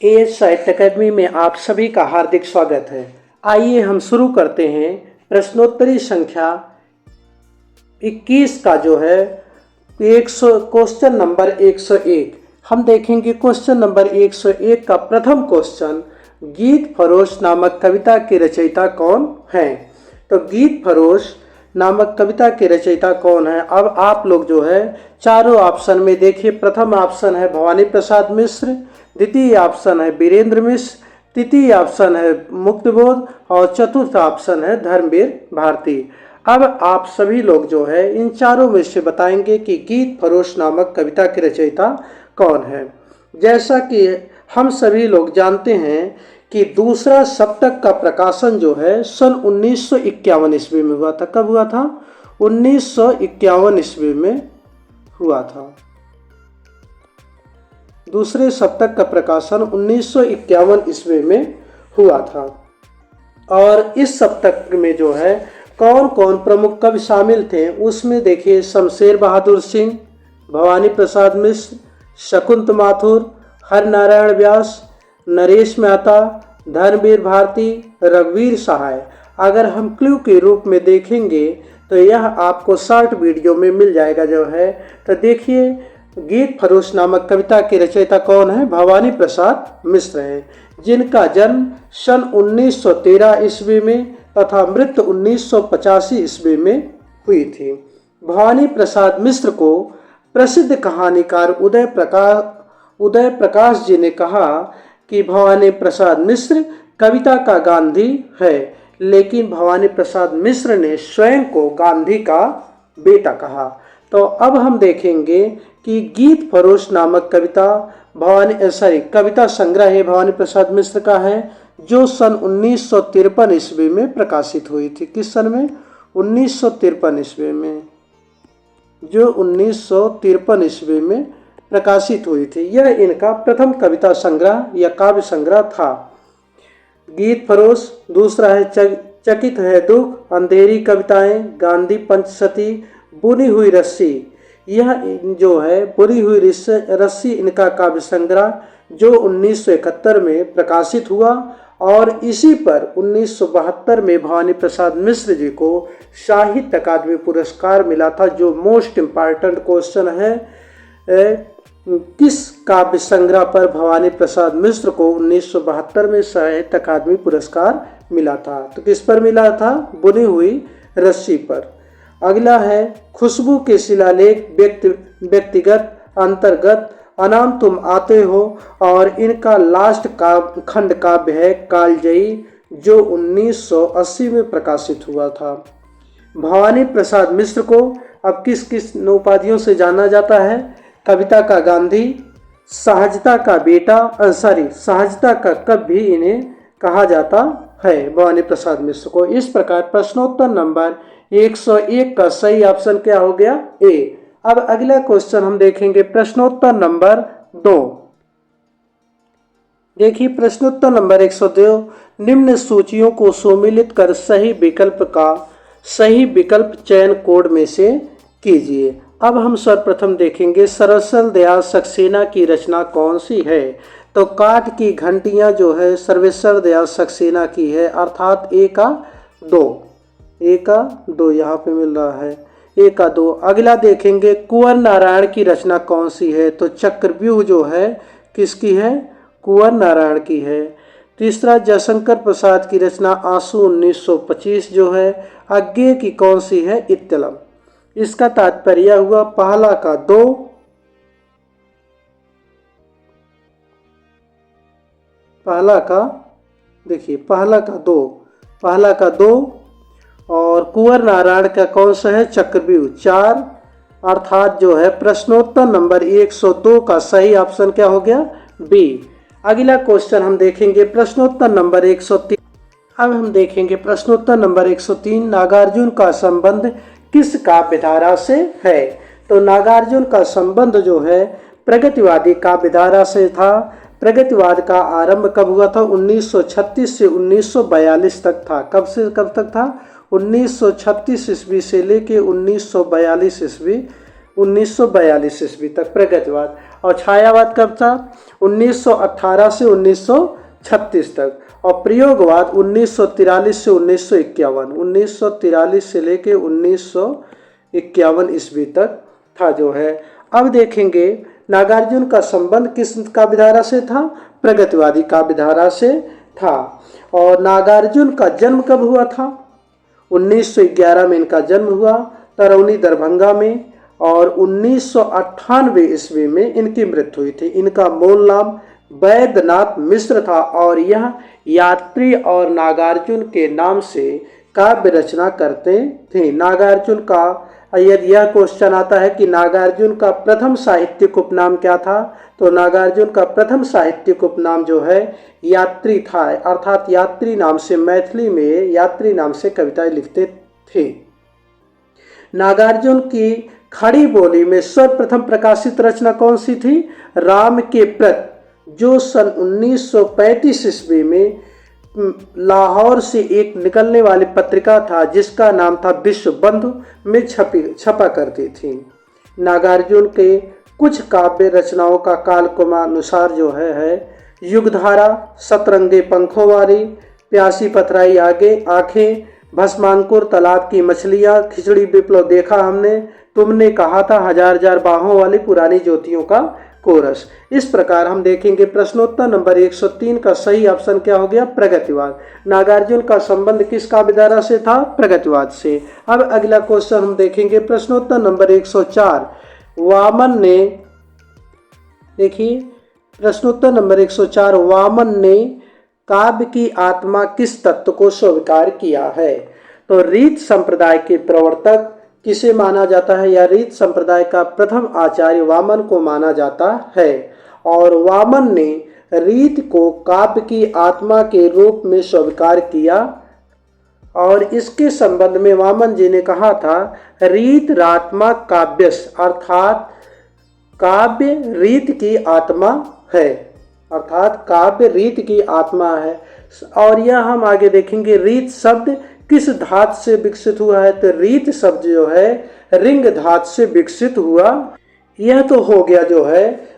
As साहित्य अकादमी में आप सभी का हार्दिक स्वागत है। आइए हम शुरू करते हैं प्रश्नोत्तरी संख्या 21 का जो है क्वेश्चन नंबर 101। हम देखेंगे क्वेश्चन नंबर 101 का प्रथम क्वेश्चन, गीत फरोश नामक कविता के रचयिता कौन हैं? तो गीत फरोश नामक कविता के रचयिता कौन है? अब आप लोग जो है चारों ऑप्शन में देखिए। प्रथम ऑप्शन है भवानी प्रसाद मिश्र, द्वितीय ऑप्शन है वीरेंद्र मिश्र, तृतीय ऑप्शन है मुक्तबोध और चतुर्थ ऑप्शन है धर्मवीर भारती। अब आप सभी लोग जो है इन चारों में से बताएंगे कि गीत फरोश नामक कविता के रचयिता कौन है। जैसा कि हम सभी लोग जानते हैं कि दूसरा सप्तक का प्रकाशन जो है सन 1951 ईस्वी में हुआ था। कब हुआ था? 1951 ईस्वी में हुआ था। दूसरे सप्तक का प्रकाशन 1951 ईस्वी में हुआ था। और इस सप्तक में जो है कौन कौन प्रमुख कवि शामिल थे उसमें देखिए, शमशेर बहादुर सिंह, भवानी प्रसाद मिश्र, शकुंत माथुर, हरनारायण व्यास, नरेश मेहता, धर्मवीर भारती, रघुवीर सहाय। अगर हम क्लू के रूप में देखेंगे तो यह आपको शॉर्ट वीडियो में मिल जाएगा जो है। तो देखिए, गीत फरोश नामक कविता के रचयिता कौन है? भवानी प्रसाद मिश्र हैं, जिनका जन्म सन 1913 ईस्वी में तथा मृत्यु 1985 ईस्वी में हुई थी। भवानी प्रसाद मिश्र को प्रसिद्ध कहानीकार उदय प्रकाश जी ने कहा कि भवानी प्रसाद मिश्र कविता का गांधी है, लेकिन भवानी प्रसाद मिश्र ने स्वयं को गांधी का बेटा कहा। तो अब हम देखेंगे कि गीत फरोश नामक कविता संग्रह है भवानी प्रसाद मिश्र का है, जो सन 1953 ईस्वी में प्रकाशित हुई थी। किस सन में? 1953 ईस्वी में, जो 1953 ईस्वी में प्रकाशित हुई थी। यह इनका प्रथम कविता संग्रह या काव्य संग्रह था। गीत फरोश। दूसरा है चकित है दुख, अंधेरी कविताएं, गांधी पंचसती, बुनी हुई रस्सी। यह जो है बुनी हुई रस्सी इनका काव्य संग्रह जो 1971 में प्रकाशित हुआ। और इसी पर 1972 में भवानी प्रसाद मिश्र जी को साहित्य अकादमी पुरस्कार मिला था। जो मोस्ट इम्पॉर्टेंट क्वेश्चन है, किस काव्य संग्रह पर भवानी प्रसाद मिश्र को 1972 में साहित्य अकादमी पुरस्कार मिला था? तो किस पर मिला था? बुनी हुई रस्सी पर। अगला है खुशबू के शिलालेख, व्यक्तिगत, अंतर्गत, अनाम तुम आते हो। और इनका लास्ट खंड काव्य है कालजयी, जो 1980 में प्रकाशित हुआ था। भवानी प्रसाद मिश्र को अब किस किस उपाधियों से जाना जाता है? कविता का गांधी, सहजता का बेटा, सहजता का कवि भी इन्हें कहा जाता है, भवानी प्रसाद मिश्र को। इस प्रकार प्रश्नोत्तर नंबर 101 का सही ऑप्शन क्या हो गया? ए। अब अगला क्वेश्चन हम देखेंगे प्रश्नोत्तर नंबर 2। देखिए प्रश्नोत्तर नंबर 102, निम्न सूचियों को सम्मिलित कर सही विकल्प चयन कोड में से कीजिए। अब हम सर्वप्रथम देखेंगे सर्वसल दयाल सक्सेना की रचना कौन सी है? तो काठ की घंटियां जो है सर्वेश्वर दयाल सक्सेना की है, अर्थात ए का 2 यहाँ पे मिल रहा है, ए का 2। अगला देखेंगे कुंवर नारायण की रचना कौन सी है? तो चक्रव्यूह जो है किसकी है? कुंवर नारायण की है। तीसरा जयशंकर प्रसाद की रचना आंसू 1925 जो है। अज्ञेय की कौन सी है? इत्तलम। इसका तात्पर्य हुआ पहला का 2, पहला का 2 और कुंवर नारायण का कौन सा है? चक्रव्यूह 4। अर्थात जो है प्रश्नोत्तर नंबर 102 का सही ऑप्शन क्या हो गया? बी। अगला क्वेश्चन हम देखेंगे प्रश्नोत्तर नंबर 103। अब हम देखेंगे प्रश्नोत्तर नंबर 103, नागार्जुन का संबंध किस काव्यधारा से है? तो नागार्जुन का संबंध जो है प्रगतिवादी काव्यधारा से था। प्रगतिवाद का आरंभ कब हुआ था? 1936 से 1942 तक था। कब से कब तक था? 1936 ईस्वी से लेके 1942 ईस्वी तक प्रगतिवाद। और छायावाद कब था? 1918 से 1936 तक। और प्रयोगवाद 1943 से 1951, 1943 से लेके 1951 ईस्वी तक था जो है। अब देखेंगे नागार्जुन का संबंध किस काव्यधारा से था? प्रगतिवादी काव्यधारा से था। और नागार्जुन का जन्म कब हुआ था? 1911 में इनका जन्म हुआ तरौनी दरभंगा में, और 1998 ईस्वी में इनकी मृत्यु हुई थी। इनका मूल नाम वैद्यनाथ मिश्र था और यह यात्री और नागार्जुन के नाम से काव्य रचना करते थे। नागार्जुन का यदि यह क्वेश्चन आता है कि नागार्जुन का प्रथम साहित्यिक उपनाम क्या था, तो नागार्जुन का प्रथम साहित्यिक उपनाम जो है यात्री था, अर्थात यात्री नाम से, मैथिली में यात्री नाम से कविताएं लिखते थे। नागार्जुन की खड़ी बोली में सर्वप्रथम प्रकाशित रचना कौन सी थी? राम के प्रत, जो सन 1935 ईस्वी में लाहौर से एक निकलने वाली पत्रिका था जिसका नाम था विश्व बंधु में छपा करती थी। नागार्जुन के कुछ काव्य रचनाओं का कालक्रमानुसार जो है युगधारा, सतरंगे पंखों वाली, प्यासी पथराई आगे आंखें, भस्मांकुर, तालाब की मछलियां, खिचड़ी विप्लव देखा हमने, तुमने कहा था, हजार हजार बाहों वाली, पुरानी ज्योतियों का कोरस। इस प्रकार हम देखेंगे प्रश्नोत्तर नंबर 103 का सही ऑप्शन क्या हो गया? प्रगतिवाद। नागार्जुन का संबंध किस काव्यधारा से था? प्रगतिवाद से। अब अगला क्वेश्चन हम देखेंगे प्रश्नोत्तर नंबर 104। वामन ने, देखिए प्रश्नोत्तर नंबर 104, वामन ने काव्य की आत्मा किस तत्व को स्वीकार किया है? तो रीत संप्रदाय के प्रवर्तक किसे माना जाता है, या रीत संप्रदाय का प्रथम आचार्य वामन को माना जाता है। और वामन ने रीत को काव्य की आत्मा के रूप में स्वीकार किया, और इसके संबंध में वामन जी ने कहा था, रीत रात्मा काव्यस, अर्थात काव्य रीत की आत्मा है, अर्थात काव्य रीत की आत्मा है। और यह हम आगे देखेंगे रीत शब्द किस धातु से विकसित हुआ है, तो रीत शब्द जो है रिंग धातु से विकसित हुआ। यह तो हो गया जो है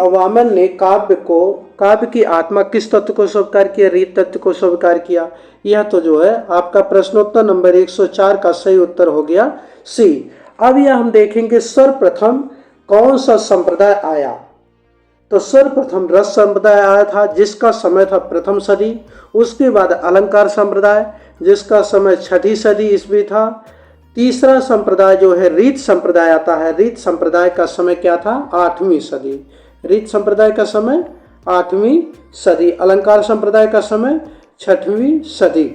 वामन ने काव्य की आत्मा किस तत्व को स्वीकार किया? रीत तत्व को स्वीकार किया। यह तो जो है आपका प्रश्नोत्तर नंबर 104 का सही उत्तर हो गया सी। अब यह हम देखेंगे सर्वप्रथम कौन सा संप्रदाय आया, तो सर्वप्रथम रस संप्रदाय आया था जिसका समय था प्रथम सदी। उसके बाद अलंकार संप्रदाय जिसका समय 6ठी सदी ईस्वी था। तीसरा संप्रदाय जो है रीत संप्रदाय आता है। रीत संप्रदाय का समय क्या था? 8वीं सदी। रीत संप्रदाय का समय 8वीं सदी। अलंकार संप्रदाय का समय 6वीं सदी।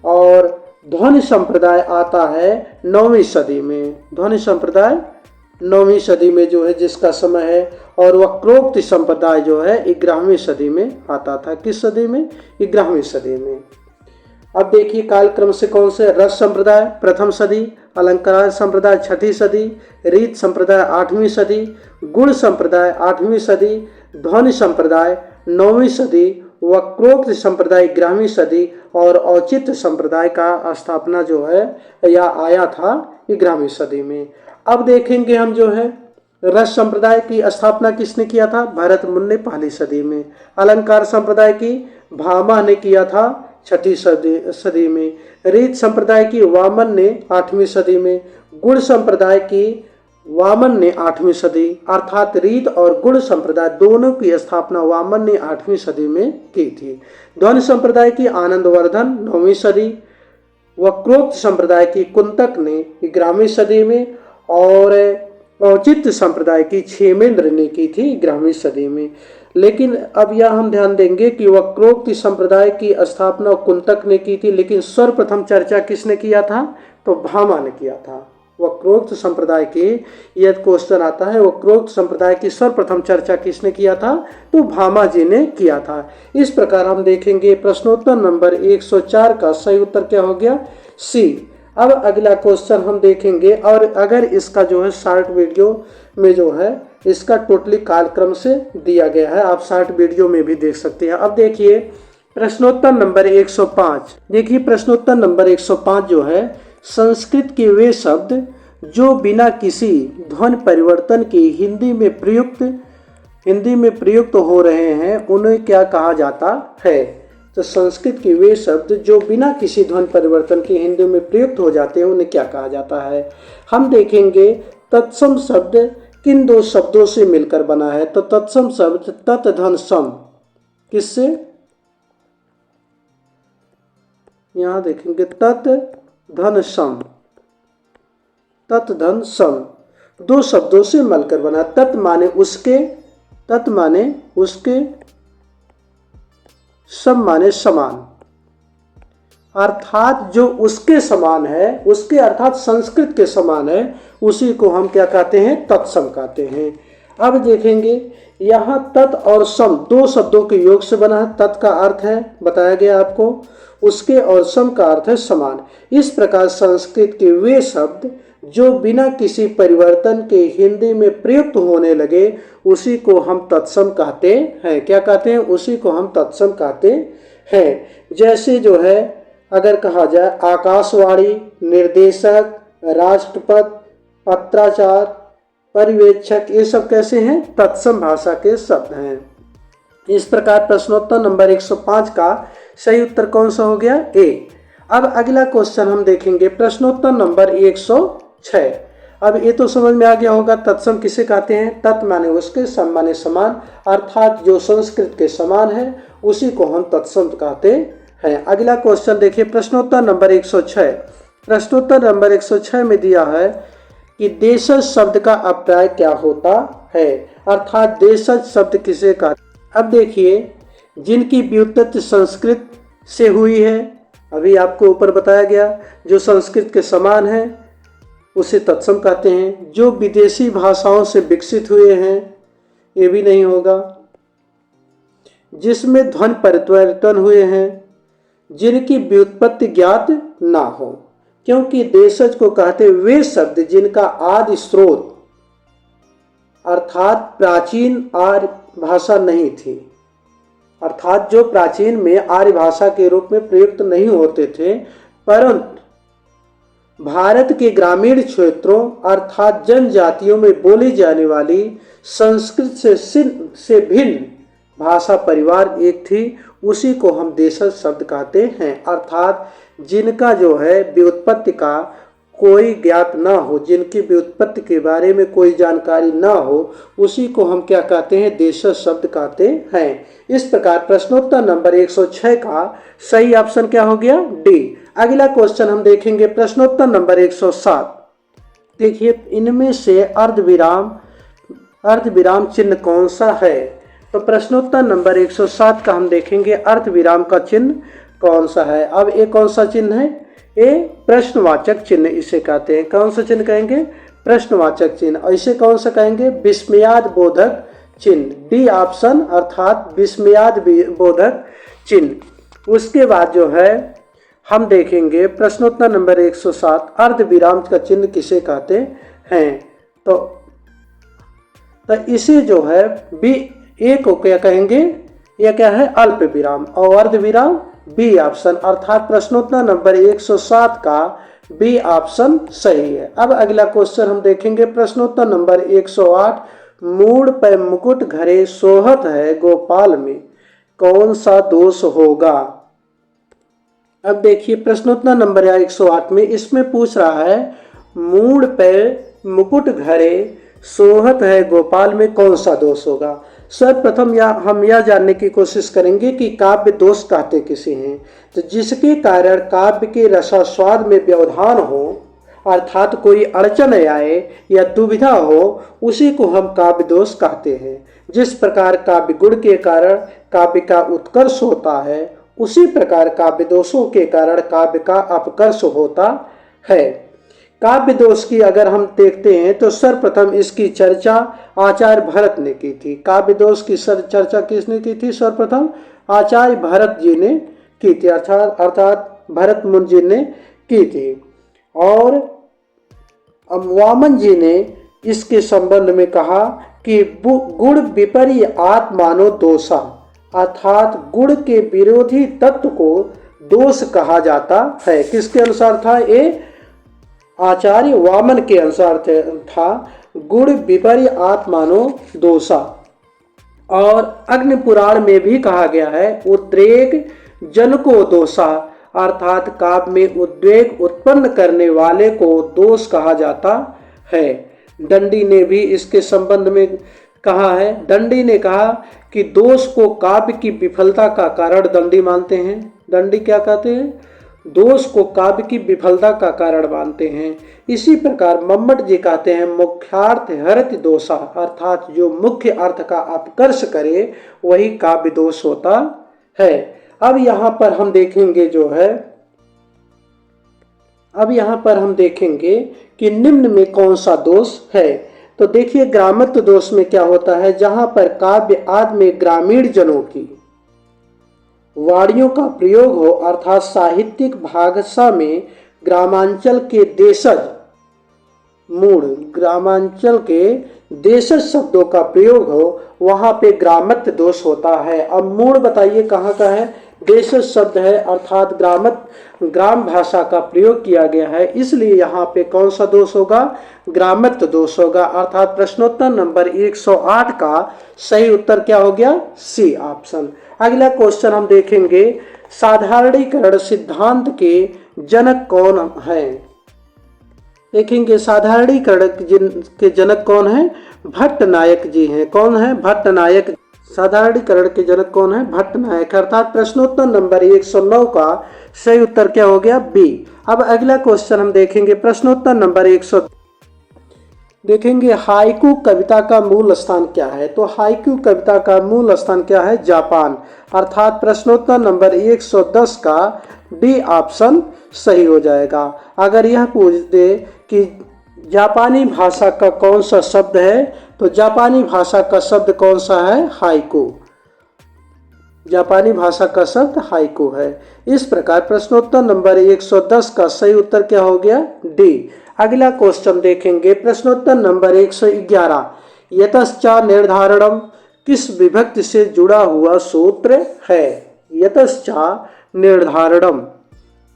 और ध्वनि संप्रदाय आता है 9वीं सदी में। ध्वनि संप्रदाय 9वीं सदी में जो है जिसका समय है। और वक्रोक्ति संप्रदाय जो है 11वीं सदी में आता था। किस सदी में? 11वीं सदी में। अब देखिए कालक्रम से कौन से? रस संप्रदाय प्रथम सदी, अलंकार संप्रदाय 6ठी सदी, रीत संप्रदाय 8वीं सदी, गुण संप्रदाय 8वीं सदी, ध्वनि संप्रदाय 9वीं सदी, वक्रोक्त संप्रदाय 11वीं सदी, और औचित्य संप्रदाय का स्थापना जो है या आया था 11वीं सदी में। अब देखेंगे हम जो है रस संप्रदाय की स्थापना किसने किया था? भरत मुनि ने 1ली सदी में। अलंकार संप्रदाय की भामा ने किया था 6ठी सदी में। रीत संप्रदाय की वामन ने 8वीं सदी में। गुण संप्रदाय की वामन ने 8वीं सदी, अर्थात रीत और गुण संप्रदाय दोनों की स्थापना वामन ने 8वीं सदी में की थी। ध्वनि संप्रदाय की आनंदवर्धन 9वीं सदी, वक्रोक्त संप्रदाय की कुंतक ने 11वीं सदी में, और औचित्य संप्रदाय की क्षेमेंद्र ने की थी 11वीं सदी में। लेकिन अब यह हम ध्यान देंगे कि वक्रोक्ति संप्रदाय की स्थापना कुंतक ने की थी, लेकिन सर्वप्रथम चर्चा किसने किया था? तो भामा ने किया था। वक्रोक्त संप्रदाय की यदि क्वेश्चन आता है, वक्रोक्त संप्रदाय की सर्वप्रथम चर्चा किसने किया था? तो भामा जी ने किया था। इस प्रकार हम देखेंगे प्रश्नोत्तर नंबर 104 का सही उत्तर क्या हो गया? सी। अब अगला क्वेश्चन हम देखेंगे, और अगर इसका जो है शॉर्ट वीडियो में जो है इसका टोटली कालक्रम से दिया गया है, आप शॉर्ट वीडियो में भी देख सकते हैं। अब देखिए प्रश्नोत्तर नंबर 105। देखिए प्रश्नोत्तर नंबर 105 जो है, संस्कृत के वे शब्द जो बिना किसी ध्वनि परिवर्तन के हिंदी में प्रयुक्त हो रहे हैं उन्हें क्या कहा जाता है? तो संस्कृत के वे शब्द जो बिना किसी ध्वनि परिवर्तन के हिंदी में प्रयुक्त हो जाते हैं उन्हें क्या कहा जाता है? हम देखेंगे तत्सम शब्द किन दो शब्दों से मिलकर बना है? तो तत्सम शब्द तत् धन सम, किससे? यहां देखेंगे तत् धन सम, तत् धन सम दो शब्दों से मिलकर बना। तत् माने उसके, सम माने समान, अर्थात जो उसके समान है, उसके अर्थात संस्कृत के समान है, उसी को हम क्या कहते हैं? तत्सम कहते हैं। अब देखेंगे यहाँ तत् और सम दो शब्दों के योग से बना है। तत् का अर्थ है बताया गया आपको, उसके, और सम का अर्थ है समान। इस प्रकार संस्कृत के वे शब्द जो बिना किसी परिवर्तन के हिंदी में प्रयुक्त होने लगे उसी को हम तत्सम कहते हैं। क्या कहते हैं? उसी को हम तत्सम कहते हैं। जैसे जो है अगर कहा जाए आकाशवाणी, निर्देशक, राष्ट्रपति, पत्राचार, पर्यवेक्षक, ये सब कैसे हैं? तत्सम भाषा के शब्द हैं। इस प्रकार प्रश्नोत्तर नंबर 105 का सही उत्तर कौन सा हो गया? ए। अब अगला क्वेश्चन हम देखेंगे प्रश्नोत्तर नंबर 106। अब ये तो समझ में आ गया होगा तत्सम किसे कहते हैं? तत् माने उसके, सम माने समान, अर्थात जो संस्कृत के समान है उसी को हम तत्सम कहते हैं। अगला क्वेश्चन देखिए प्रश्नोत्तर नंबर 106। प्रश्नोत्तर नंबर 106 में दिया है कि देशज शब्द का अभिप्राय क्या होता है, अर्थात देशज शब्द किसे कहते हैं? अब देखिए जिनकी व्युत्पत्ति संस्कृत से हुई है, अभी आपको ऊपर बताया गया, जो संस्कृत के समान है उसे तत्सम कहते हैं। जो विदेशी भाषाओं से विकसित हुए हैं ये भी नहीं होगा। जिसमें ध्वनि परिवर्तन हुए हैं, जिनकी व्युत्पत्ति ज्ञात ना हो, क्योंकि देशज को कहते वे शब्द जिनका आदि स्रोत अर्थात प्राचीन आर्य भाषा नहीं थी, अर्थात जो प्राचीन में आर्य भाषा के रूप में प्रयुक्त नहीं होते थे, परंतु भारत के ग्रामीण क्षेत्रों अर्थात जनजातियों में बोली जाने वाली संस्कृत से भिन्न भाषा परिवार एक थी, उसी को हम देशज शब्द कहते हैं। अर्थात जिनका जो है व्युत्पत्ति का कोई ज्ञात ना हो, जिनकी व्युत्पत्ति के बारे में कोई जानकारी ना हो, उसी को हम क्या कहते हैं? देशज शब्द कहते हैं। इस प्रकार प्रश्नोत्तर नंबर 106 का सही ऑप्शन क्या हो गया? डी। अगला क्वेश्चन हम देखेंगे प्रश्नोत्तर नंबर 107। देखिए इनमें से अर्धविराम चिन्ह कौन सा है? तो प्रश्नोत्तर नंबर 107 का हम देखेंगे अर्धविराम का चिन्ह कौन सा है। अब ये कौन सा चिन्ह है? ये प्रश्नवाचक चिन्ह इसे कहते हैं। कौन सा चिन्ह कहेंगे? प्रश्नवाचक चिन्ह। इसे कौन सा कहेंगे? विस्मयाद बोधक चिन्ह। डी ऑप्शन, अर्थात विस्मयाद बोधक चिन्ह। उसके बाद जो है हम देखेंगे प्रश्नोत्तर नंबर 107 अर्धविराम का चिन्ह किसे कहते हैं? तो इसे जो है ए को क्या कहेंगे? यह क्या है? अल्प विराम। और अर्धविराम बी ऑप्शन, अर्थात प्रश्नोत्तर नंबर 107 का बी ऑप्शन सही है। अब अगला क्वेश्चन हम देखेंगे प्रश्नोत्तर नंबर 108। मूड पे मुकुट घरे सोहत है गोपाल में, कौन सा दोष होगा? अब देखिए प्रश्नोत्तर नंबर 108 में इसमें पूछ रहा है मूड पे मुकुट घरे सोहत है गोपाल में कौन सा दोष होगा। सर्वप्रथम हम यह जानने की कोशिश करेंगे कि काव्य दोष कहते किसे हैं। तो जिसके कारण काव्य के रसास्वाद में व्यवधान हो, अर्थात कोई अड़चन आए या दुविधा हो, उसी को हम काव्य दोष कहते हैं। जिस प्रकार काव्य गुण के कारण काव्य का उत्कर्ष होता है, उसी प्रकार काव्य दोषों के कारण काव्य का अपकर्ष होता है। काव्य दोष की अगर हम देखते हैं तो सर्वप्रथम इसकी चर्चा आचार्य भरत ने की थी। काव्य दोष की चर्चा किसने की थी? सर्वप्रथम आचार्य भरत जी ने की थी, अर्थात भरत मुनि जी ने की थी। और वामन जी ने इसके संबंध में कहा कि गुण विपर्य आत्मानो दोषा, अर्थात गुण के विरोधी तत्व को दोष कहा जाता है। किसके अनुसार था ये? आचार्य वामन के अनुसार था गुण विपर्य आत्मानो दोषा। और अग्नि पुराण में भी कहा गया है उद्रेक जन को दोषा, अर्थात काव्य में उद्वेग उत्पन्न करने वाले को दोष कहा जाता है। दंडी ने भी इसके संबंध में कहा है। दंडी ने कहा कि दोष को काव्य की विफलता का कारण दंडी मानते हैं। दंडी क्या कहते हैं? दोष को काव्य की विफलता का कारण मानते हैं। इसी प्रकार मम्मट जी कहते हैं मुख्यार्थ हरत दोषा, अर्थात जो मुख्य अर्थ का अपकर्ष करे वही काव्य दोष होता है। अब यहाँ पर हम देखेंगे कि निम्न में कौन सा दोष है। तो देखिए ग्रामत्व दोष में क्या होता है, जहां पर काव्य आदि में ग्रामीण जनों की वाणियों का प्रयोग हो, अर्थात साहित्यिक भाषा में ग्रामांचल के देशज शब्दों का प्रयोग हो, वहां पे ग्रामत्व दोष होता है। अब मूल बताइए कहाँ का है? देशज शब्द है, अर्थात ग्राम भाषा का प्रयोग किया गया है, इसलिए यहाँ पे कौन सा दोष होगा? ग्रामत्व दोष होगा। अर्थात प्रश्नोत्तर नंबर 108 का सही उत्तर क्या हो गया? C option. अगला क्वेश्चन हम देखेंगे साधारणीकरण सिद्धांत के जनक कौन है। देखेंगे साधारणीकरण के जनक कौन है? भट्टनायक जी हैं। कौन है? भट्टनायक। साधारणीकरण के जनक कौन है? भट्टनायक। अर्थात प्रश्नोत्तर नंबर 109 का सही उत्तर क्या हो गया? बी। अब अगला क्वेश्चन हम देखेंगे प्रश्नोत्तर नंबर 100। देखेंगे हाइकू कविता का मूल स्थान क्या है। तो हाइकू कविता का मूल स्थान क्या है? जापान। अर्थात प्रश्नोत्तर नंबर 110 का डी ऑप्शन सही हो जाएगा। अगर यह पूछ दे कि जापानी भाषा का कौन सा शब्द है, तो जापानी भाषा का शब्द कौन सा है? हाइकू। जापानी भाषा का शब्द हाइकू है। इस प्रकार प्रश्नोत्तर नंबर 110 का सही उत्तर क्या हो गया? डी। अगला क्वेश्चन देखेंगे प्रश्नोत्तर नंबर 111। यतश्च निर्धारणम किस विभक्ति से जुड़ा हुआ सूत्र है? यतश्च निर्धारणम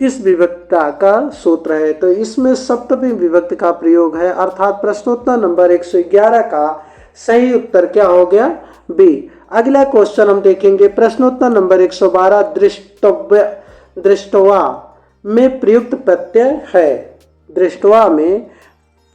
किस विभक्ति का सूत्र है? तो इसमें सप्तमी विभक्ति का प्रयोग है। अर्थात प्रश्नोत्तर नंबर 111 का सही उत्तर क्या हो गया? बी। अगला क्वेश्चन हम देखेंगे प्रश्नोत्तर नंबर 112। दृष्टवा में प्रयुक्त प्रत्यय है। दृष्टवा में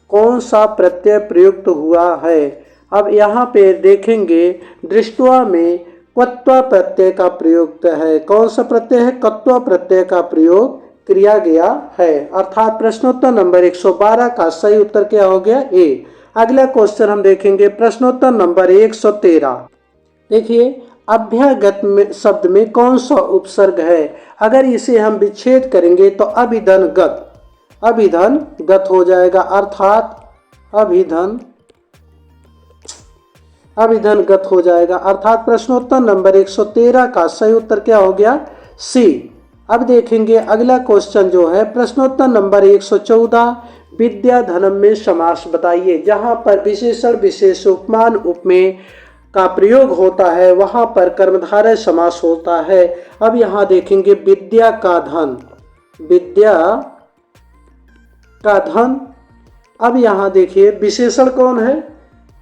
कौन सा प्रत्यय प्रयुक्त हुआ है? अब यहाँ पे देखेंगे दृष्टवा में क्वत्वा प्रत्यय का प्रयुक्त है। कौन सा प्रत्यय है? क्वत्वा प्रत्यय का प्रयोग किया गया है। अर्थात प्रश्नोत्तर नंबर 112 का सही उत्तर क्या हो गया? ए। अगला क्वेश्चन हम देखेंगे प्रश्नोत्तर नंबर 113। देखिए अभ्यागत में शब्द में कौन सा उपसर्ग है? अगर इसे हम विच्छेद करेंगे तो अभिधन गत हो जाएगा। अर्थात अभिधन गत हो जाएगा। अर्थात प्रश्नोत्तर नंबर 113 का सही उत्तर क्या हो गया? सी। अब देखेंगे अगला क्वेश्चन जो है प्रश्नोत्तर नंबर 114। विद्या धनम में समास बताइए। जहां पर विशेषण विशेष उपमान उपमेय का प्रयोग होता है वहां पर कर्मधारय समास होता है। अब यहाँ देखेंगे विद्या का धन। अब यहाँ देखिए विशेषण कौन है?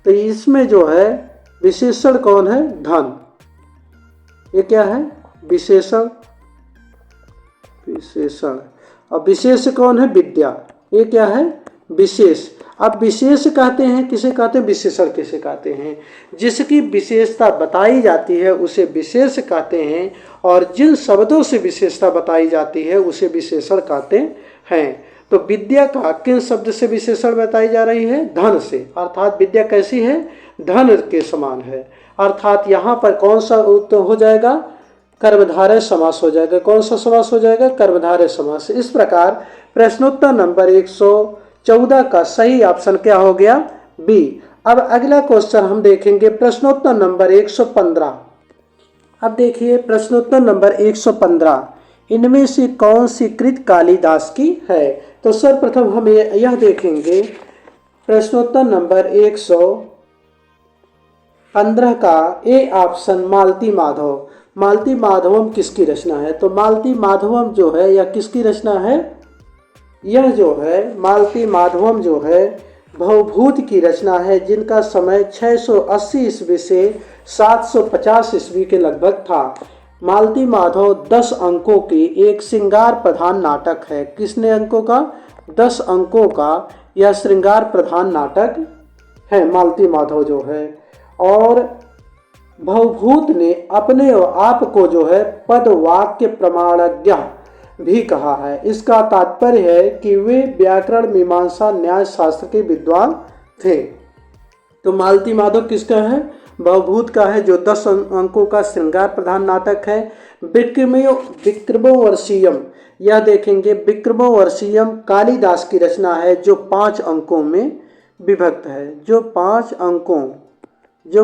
तो इसमें जो है विशेषण कौन है? धन। ये क्या है? विशेषण। अब विशेष कौन है? विद्या। ये क्या है? विशेष। अब विशेष कहते हैं किसे कहते हैं? विशेषण किसे कहते हैं? जिसकी विशेषता बताई जाती है उसे विशेष कहते हैं, और जिन शब्दों से विशेषता बताई जाती है उसे विशेषण कहते हैं। तो विद्या का किन शब्द से विशेषण बताई जा रही है? धन से। अर्थात विद्या कैसी है? धन के समान है। अर्थात यहाँ पर कौन सा हो जाएगा? कर्मधारय समास हो जाएगा। कौन सा समास हो जाएगा? कर्मधारय समास। इस प्रकार प्रश्नोत्तर नंबर 114 का सही ऑप्शन क्या हो गया? बी। अब अगला क्वेश्चन हम देखेंगे प्रश्नोत्तर नंबर 115। अब देखिए प्रश्नोत्तर नंबर 115। इनमें से कौन सी कृत कालिदास की है? तो सर्वप्रथम हम यह देखेंगे प्रश्नोत्तर नंबर 115 का ए ऑप्शन मालती माधव। मालती माधवम किसकी रचना है? तो मालती माधवम जो है यह किसकी रचना है? यह जो है मालती माधवम जो है भवभूत की रचना है, जिनका समय 680 ईस्वी से 750 ईस्वी के लगभग था। मालती माधव 10 अंकों की एक श्रृंगार प्रधान नाटक है। किसने अंकों का? 10 अंकों का यह श्रृंगार प्रधान नाटक है मालती माधव जो है। और भवभूत ने अपने आप को जो है पद वाक्य प्रमाणज्ञ भी कहा है। इसका तात्पर्य है कि वे व्याकरण मीमांसा न्याय शास्त्र के विद्वान थे। तो मालती माधव किसका है? भवभूत का है, जो 10 अंकों का श्रृंगार प्रधान नाटक है। विक्रमोर्वशीयम, यह देखेंगे विक्रमोर्वशीयम कालिदास की रचना है, जो 5 अंकों में विभक्त है। जो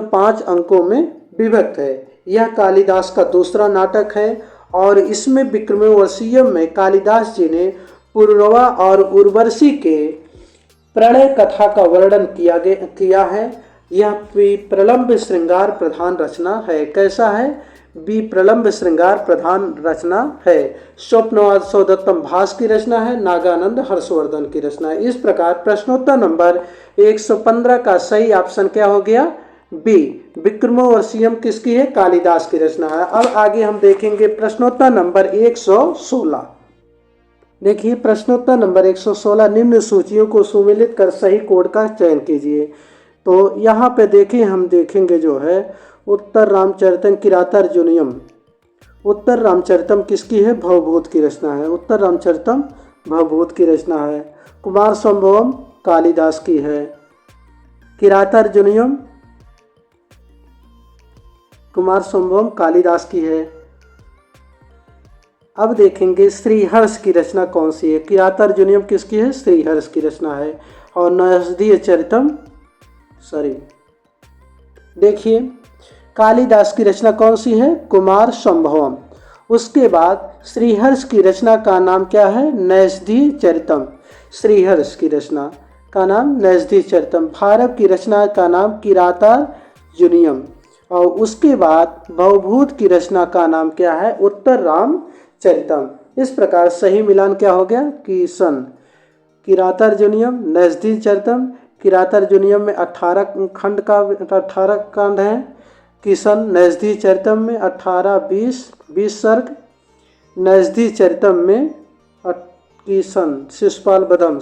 5 अंकों में विभक्त है। यह कालिदास का दूसरा नाटक है और इसमें विक्रमोर्वशीयम में कालिदास जी ने पुरुरवा और उर्वशी के प्रणय कथा का वर्णन किया है। यह विप्रलंब श्रृंगार प्रधान रचना है। कैसा है? विप्रलंब श्रृंगार प्रधान रचना है। स्वप्नवाद सौदत्तम भास की रचना है। नागानंद हर्षवर्धन की रचना है। इस प्रकार प्रश्नोत्तर नंबर 115 का सही ऑप्शन क्या हो गया? बी। विक्रमोर्वशीयम किसकी है? कालिदास की रचना है। अब आगे हम देखेंगे प्रश्नोत्तर नंबर 116। देखिए प्रश्नोत्तर नंबर 116, निम्न सूचियों को सुमेलित कर सही कोड का चयन कीजिए। तो यहाँ पे देखिए, हम देखेंगे जो है उत्तर रामचरितम किरातार्जुनीयम। उत्तर रामचरितम किसकी है? भवभूत की रचना है। उत्तर रामचरितम भवभूत की रचना है। कुमार संभवम कालिदास की है। किरातार्जुनीयम कुमार संभवम कालिदास की है। अब देखेंगे श्रीहर्ष की रचना कौन सी है? किरातार्जुनीयम किसकी है? श्रीहर्ष की रचना है। और नैषधीय चरितम देखिए कालिदास की रचना कौन सी है? कुमार संभवम। उसके बाद श्रीहर्ष की रचना का नाम क्या है? नैषधीय चरितम। श्रीहर्ष की रचना का नाम नैषधीय चरितम। भारत की रचना का नाम किरातार्जुनीयम। और उसके बाद भवभूत की रचना का नाम क्या है? उत्तर रामचरितम। इस प्रकार सही मिलान क्या हो गया? किशन। किरातार्जुनीयम, नैषधीय चरितम। किरातार्जुनीयम में 18 खंड हैं। किशन नैषधीय चरितम में 18-20 सर्ग। नैषधीय चरितम में किशन शिशुपाल बदम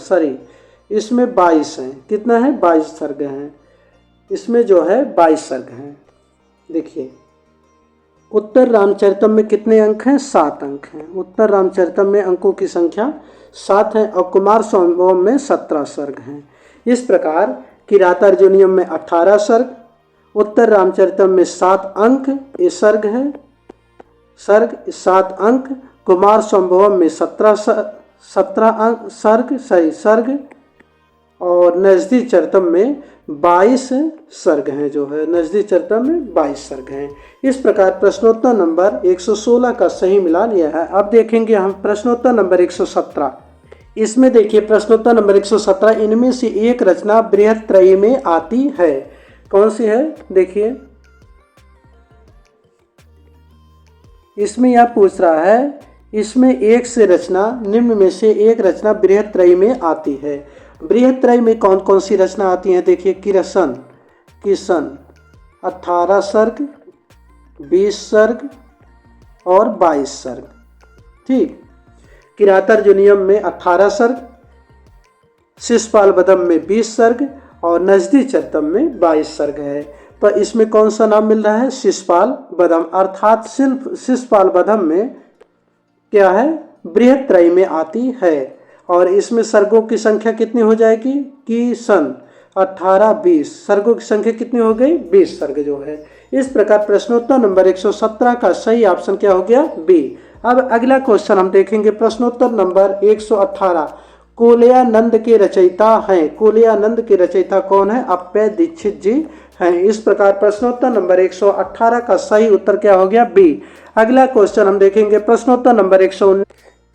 इसमें 22 हैं। कितना है? 22 सर्ग हैं। इसमें जो है 22 सर्ग हैं। देखिए उत्तर रामचरितम में कितने अंक हैं? 7 अंक हैं। उत्तर रामचरितम में अंकों की संख्या 7 है और कुमार संभवम में 17 सर्ग हैं। इस प्रकार किरातार्जुनीयम में 18 सर्ग, उत्तर रामचरितम में 7 अंक, ये सर्ग है, 7 अंक। कुमार संभवम में 17 अंक सर्ग और नैषधीय चरितम में 22 सर्ग हैं। जो है नैषधीय चरितम में 22 सर्ग हैं। इस प्रकार प्रश्नोत्तर नंबर 116 का सही मिलान यह है। अब देखेंगे हम प्रश्नोत्तर नंबर 117। इसमें देखिए प्रश्नोत्तर नंबर 117, इनमें से एक रचना बृहत्त्रयी में आती है। कौन सी है? देखिए इसमें यह पूछ रहा है, इसमें एक से रचना, निम्न में से एक रचना बृहत्त्रयी में आती है। बृहत्त्रयी में कौन कौन सी रचना आती है? देखिए किशन 18 सर्ग, 20 सर्ग और 22 सर्ग। ठीक। किरातार्जुनीयम में 18 सर्ग, शिशुपाल बदम में 20 सर्ग और नैषधीय चरितम में 22 सर्ग है। तो इसमें कौन सा नाम मिल रहा है? शिशुपाल बदम। अर्थात शिशुपाल बदम में क्या है? बृहत्त्रयी में आती है। और इसमें सर्गों की संख्या कितनी हो जाएगी? किशन 18-20 सर्गों की संख्या कितनी हो गई? 20 सर्ग जो है। इस प्रकार प्रश्नोत्तर नंबर 117 का सही ऑप्शन क्या हो गया? बी। अब अगला क्वेश्चन हम देखेंगे प्रश्नोत्तर नंबर 118। कुवलयानंद के रचयिता हैं। कुवलयानंद के रचयिता कौन है? अप्पय दीक्षित जी हैं। इस प्रकार प्रश्नोत्तर नंबर 118 का सही उत्तर क्या हो गया? बी। अगला क्वेश्चन हम देखेंगे प्रश्नोत्तर नंबर 119।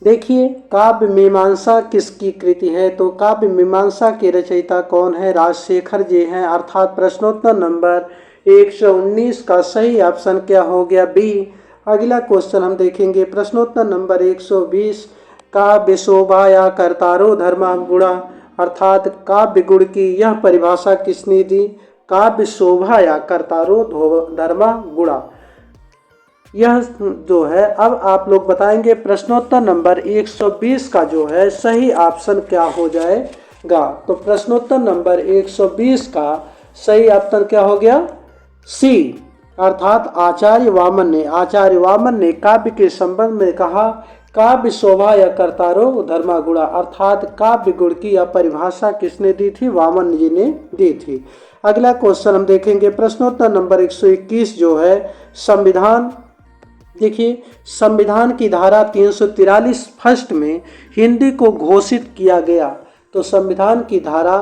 देखिए काव्य मीमांसा किसकी कृति है? तो काव्य मीमांसा के रचयिता कौन है? राजशेखर जी हैं। अर्थात प्रश्नोत्तर नंबर 119 का सही ऑप्शन क्या हो गया? बी। अगला क्वेश्चन हम देखेंगे प्रश्नोत्तर नंबर 120। काव्य शोभा या कर्तारो धर्मा गुणा, अर्थात काव्य गुण की यह परिभाषा किसने दी? काव्य शोभा या कर्तारो धर्मा गुणा। यह जो है, अब आप लोग बताएंगे प्रश्नोत्तर नंबर 120 का जो है सही ऑप्शन क्या हो जाएगा। तो प्रश्नोत्तर नंबर 120 का सही ऑप्शन क्या हो गया? सी, अर्थात आचार्य वामन ने काव्य के संबंध में कहा, काव्य शोभा या कर्तारो धर्मा गुणा, अर्थात काव्य गुण की यह परिभाषा किसने दी थी? वामन जी ने दी थी। अगला क्वेश्चन हम देखेंगे प्रश्नोत्तर नंबर 121 जो है संविधान। देखिए, संविधान की धारा 343 फर्स्ट में हिंदी को घोषित किया गया। तो संविधान की धारा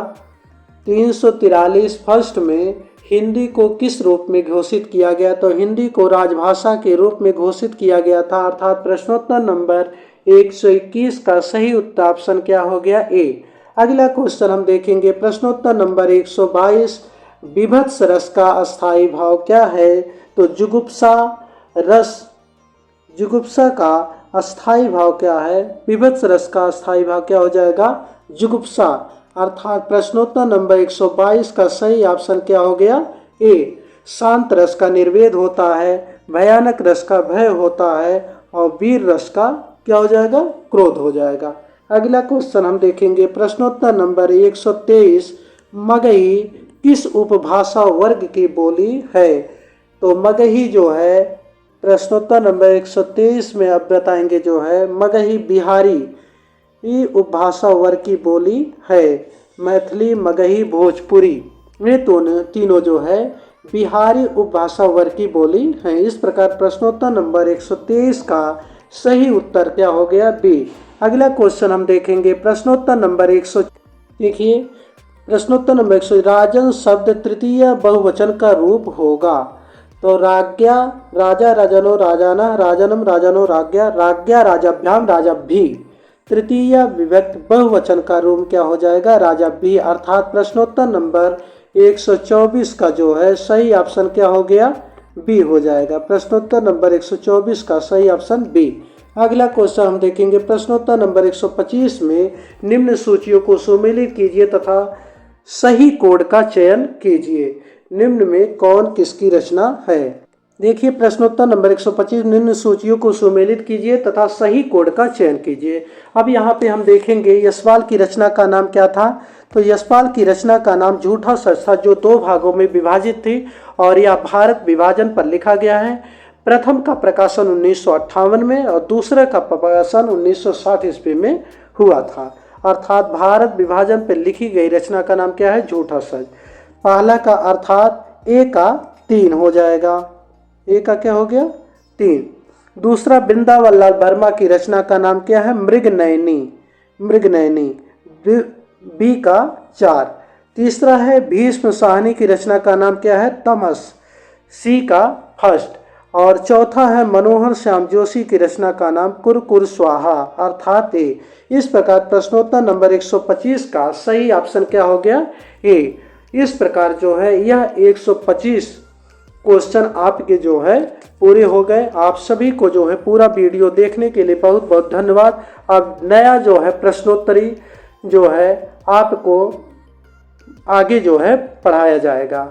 343 फर्स्ट में हिंदी को किस रूप में घोषित किया गया? तो हिंदी को राजभाषा के रूप में घोषित किया गया था। अर्थात प्रश्नोत्तर नंबर 121 का सही उत्तर ऑप्शन क्या हो गया? ए। अगला क्वेश्चन हम देखेंगे प्रश्नोत्तर नंबर 122, विभत्स रस का अस्थायी भाव क्या है? तो जुगुप्सा का अस्थायी भाव क्या है? विभत्स रस का अस्थायी भाव क्या हो जाएगा? जुगुप्सा। अर्थात प्रश्नोत्तर नंबर 122 का सही ऑप्शन क्या हो गया? ए। शांत रस का निर्वेद होता है, भयानक रस का भय होता है और वीर रस का क्या हो जाएगा? क्रोध हो जाएगा। अगला क्वेश्चन हम देखेंगे प्रश्नोत्तर नंबर 123, मगही किस उपभाषा वर्ग की बोली है? तो मगही जो है प्रश्नोत्तर नंबर 123 में अब बताएंगे जो है मगही बिहारी ये उपभाषा वर्ग की बोली है। मैथिली, मगही, भोजपुरी ये तीनों जो है बिहारी उपभाषा वर्ग की बोली है। इस प्रकार प्रश्नोत्तर नंबर 123 का सही उत्तर क्या हो गया? बी। अगला क्वेश्चन हम देखेंगे प्रश्नोत्तर नंबर 100। देखिए प्रश्नोत्तर नंबर 100, राजन शब्द तृतीय बहुवचन का रूप होगा। तो राज्ञा, राजा, राजनो, राजाना, राजनम, राजनो, राज्ञा, राज्ञा, राजाभ्याम, राजाभ्ही। तृतीय विभक्त बहुवचन का रूप क्या हो जाएगा? राजाभ्ही। अर्थात प्रश्नोत्तर नंबर 124 का जो है सही ऑप्शन क्या हो गया? बी हो जाएगा। प्रश्नोत्तर नंबर 124 का सही ऑप्शन बी। अगला क्वेश्चन हम देखेंगे प्रश्नोत्तर नंबर 125 में निम्न सूचियों को सुमेलित कीजिए तथा सही कोड का चयन कीजिए। निम्न में कौन किसकी रचना है? देखिए प्रश्नोत्तर नंबर 125, निम्न सूचियों को सुमेलित कीजिए तथा सही कोड का चयन कीजिए। अब यहाँ पे हम देखेंगे यशपाल की रचना का नाम क्या था? तो यशपाल की रचना का नाम झूठा सच था, जो 2 भागों में विभाजित थी और यह भारत विभाजन पर लिखा गया है। प्रथम का प्रकाशन 1958 में और दूसरे का प्रकाशन 1960 ईस्वी में हुआ था। अर्थात भारत विभाजन पर लिखी गई रचना का नाम क्या है? झूठा सच। पहला का अर्थात ए का 3 हो जाएगा। ए का क्या हो गया? 3। दूसरा वृंदावन लाल वर्मा की रचना का नाम क्या है? मृगनयनी। बी का 4। तीसरा है भीष्म साहनी की रचना का नाम क्या है? तमस। सी का फर्स्ट। और चौथा है मनोहर श्याम जोशी की रचना का नाम कुरकुर स्वाहा, अर्थात ए। इस प्रकार प्रश्नोत्तर नंबर 125 का सही ऑप्शन क्या हो गया? ए। इस प्रकार जो है यह 125 क्वेश्चन आपके जो है पूरे हो गए। आप सभी को जो है पूरा वीडियो देखने के लिए बहुत बहुत धन्यवाद। अब नया जो है प्रश्नोत्तरी जो है आपको आगे जो है पढ़ाया जाएगा।